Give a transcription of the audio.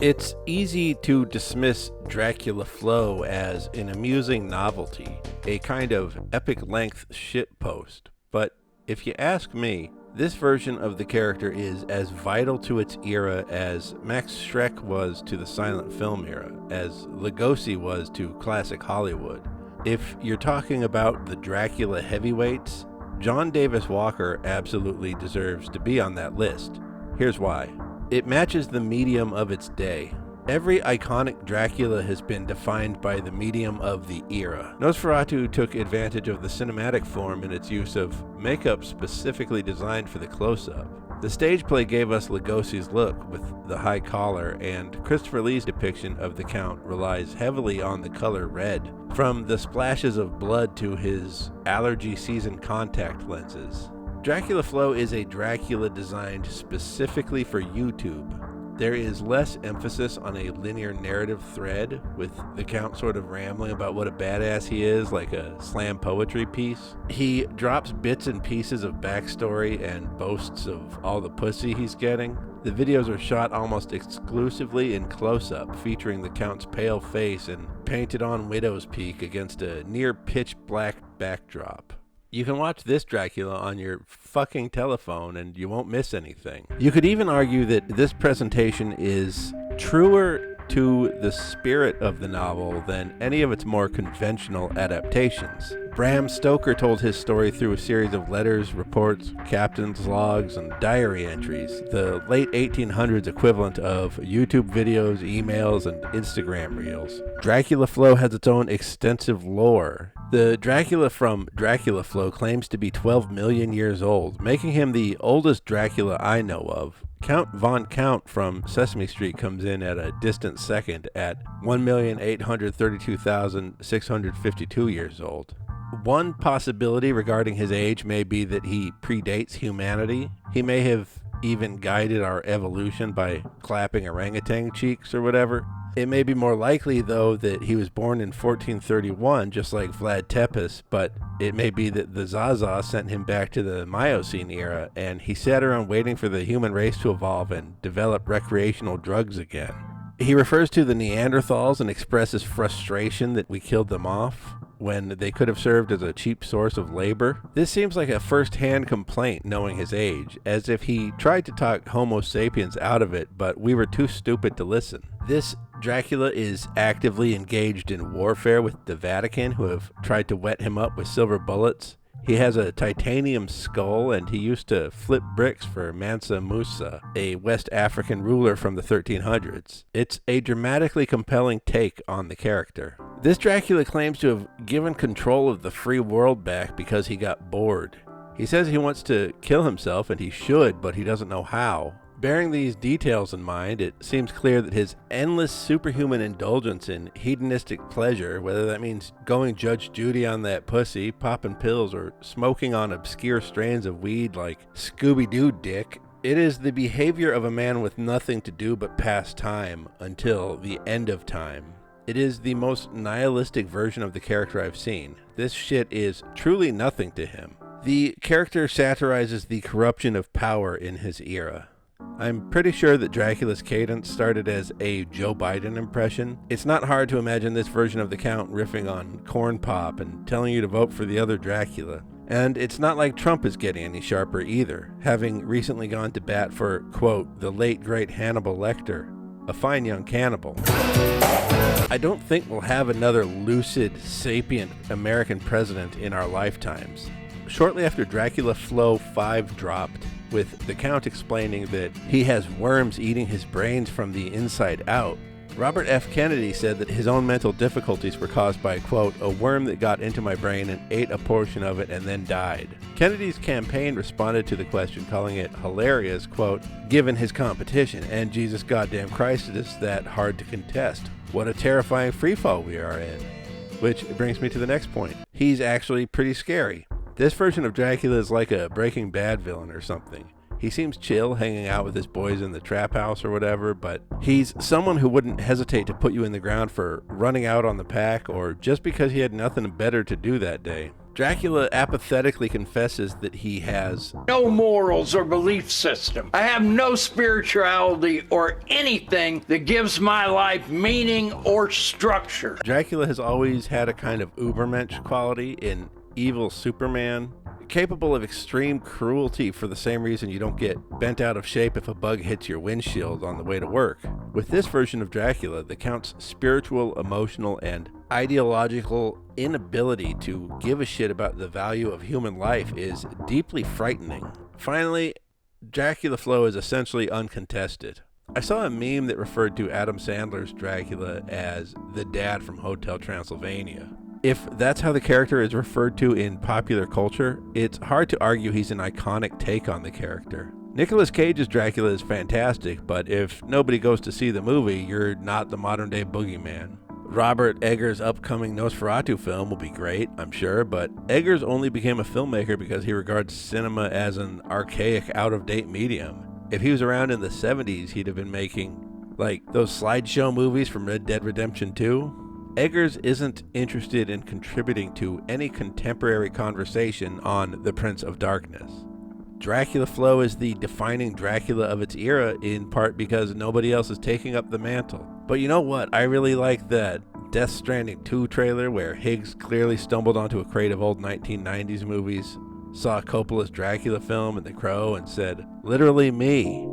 It's easy to dismiss Dracula Flow as an amusing novelty, a kind of epic-length shitpost. But if you ask me, this version of the character is as vital to its era as Max Schreck was to the silent film era, as Lugosi was to classic Hollywood. If you're talking about the Dracula heavyweights, John Davis Walker absolutely deserves to be on that list. Here's why. It matches the medium of its day. Every iconic Dracula has been defined by the medium of the era. Nosferatu took advantage of the cinematic form in its use of makeup specifically designed for the close-up. The stage play gave us Lugosi's look with the high collar, and Christopher Lee's depiction of the Count relies heavily on the color red, from the splashes of blood to his allergy-season contact lenses. Dracula Flow is a Dracula designed specifically for YouTube. There is less emphasis on a linear narrative thread, with the Count sort of rambling about what a badass he is, like a slam poetry piece. He drops bits and pieces of backstory and boasts of all the pussy he's getting. The videos are shot almost exclusively in close-up, featuring the Count's pale face and painted-on widow's peak against a near pitch-black backdrop. You can watch this Dracula on your fucking telephone and you won't miss anything. You could even argue that this presentation is truer to the spirit of the novel than any of its more conventional adaptations. Bram Stoker told his story through a series of letters, reports, captain's logs, and diary entries, the late 1800s equivalent of YouTube videos, emails, and Instagram reels. Dracula Flow has its own extensive lore. The Dracula from Dracula Flow claims to be 12 million years old, making him the oldest Dracula I know of. Count Von Count from Sesame Street comes in at a distant second at 1,832,652 years old. One possibility regarding his age may be that he predates humanity. He may have even guided our evolution by clapping orangutan cheeks or whatever. It may be more likely, though, that he was born in 1431, just like Vlad Tepes, but it may be that the Zaza sent him back to the Miocene era, and he sat around waiting for the human race to evolve and develop recreational drugs again. He refers to the Neanderthals and expresses frustration that we killed them off, when they could have served as a cheap source of labor. This seems like a first-hand complaint knowing his age, as if he tried to talk Homo sapiens out of it, but we were too stupid to listen. This Dracula is actively engaged in warfare with the Vatican, who have tried to wet him up with silver bullets. He has a titanium skull, and he used to flip bricks for Mansa Musa, a West African ruler from the 1300s. It's a dramatically compelling take on the character. This Dracula claims to have given control of the free world back because he got bored. He says he wants to kill himself, and he should, but he doesn't know how. Bearing these details in mind, it seems clear that his endless superhuman indulgence in hedonistic pleasure, whether that means going Judge Judy on that pussy, popping pills, or smoking on obscure strains of weed like Scooby-Doo dick, it is the behavior of a man with nothing to do but pass time until the end of time. It is the most nihilistic version of the character I've seen. This shit is truly nothing to him. The character satirizes the corruption of power in his era. I'm pretty sure that Dracula's cadence started as a Joe Biden impression. It's not hard to imagine this version of the Count riffing on corn pop and telling you to vote for the other Dracula. And it's not like Trump is getting any sharper either, having recently gone to bat for, quote, the late great Hannibal Lecter, a fine young cannibal. I don't think we'll have another lucid, sapient American president in our lifetimes. Shortly after Dracula Flow 5 dropped, with the Count explaining that he has worms eating his brains from the inside out, Robert F. Kennedy said that his own mental difficulties were caused by, quote, a worm that got into my brain and ate a portion of it and then died. Kennedy's campaign responded to the question, calling it hilarious, quote, given his competition, and Jesus goddamn Christ, it is that hard to contest. What a terrifying freefall we are in. Which brings me to the next point. He's actually pretty scary. This version of Dracula is like a Breaking Bad villain or something. He seems chill hanging out with his boys in the trap house or whatever, but he's someone who wouldn't hesitate to put you in the ground for running out on the pack or just because he had nothing better to do that day. Dracula apathetically confesses that he has no morals or belief system. I have no spirituality or anything that gives my life meaning or structure. Dracula has always had a kind of ubermensch quality in evil Superman, capable of extreme cruelty for the same reason you don't get bent out of shape if a bug hits your windshield on the way to work. With this version of Dracula, the Count's spiritual, emotional, and ideological inability to give a shit about the value of human life is deeply frightening. Finally, Dracula Flow is essentially uncontested. I saw a meme that referred to Adam Sandler's Dracula as the dad from Hotel Transylvania. If that's how the character is referred to in popular culture, it's hard to argue he's an iconic take on the character. Nicolas Cage's Dracula is fantastic, but if nobody goes to see the movie, you're not the modern-day boogeyman. Robert Eggers' upcoming Nosferatu film will be great, I'm sure, but Eggers only became a filmmaker because he regards cinema as an archaic, out-of-date medium. If he was around in the 70s, he'd have been making, like, those slideshow movies from Red Dead Redemption 2. Eggers isn't interested in contributing to any contemporary conversation on The Prince of Darkness. Dracula Flow is the defining Dracula of its era, in part because nobody else is taking up the mantle. But you know what? I really like that Death Stranding 2 trailer where Higgs clearly stumbled onto a crate of old 1990s movies, saw Coppola's Dracula film and The Crow, and said, "Literally me."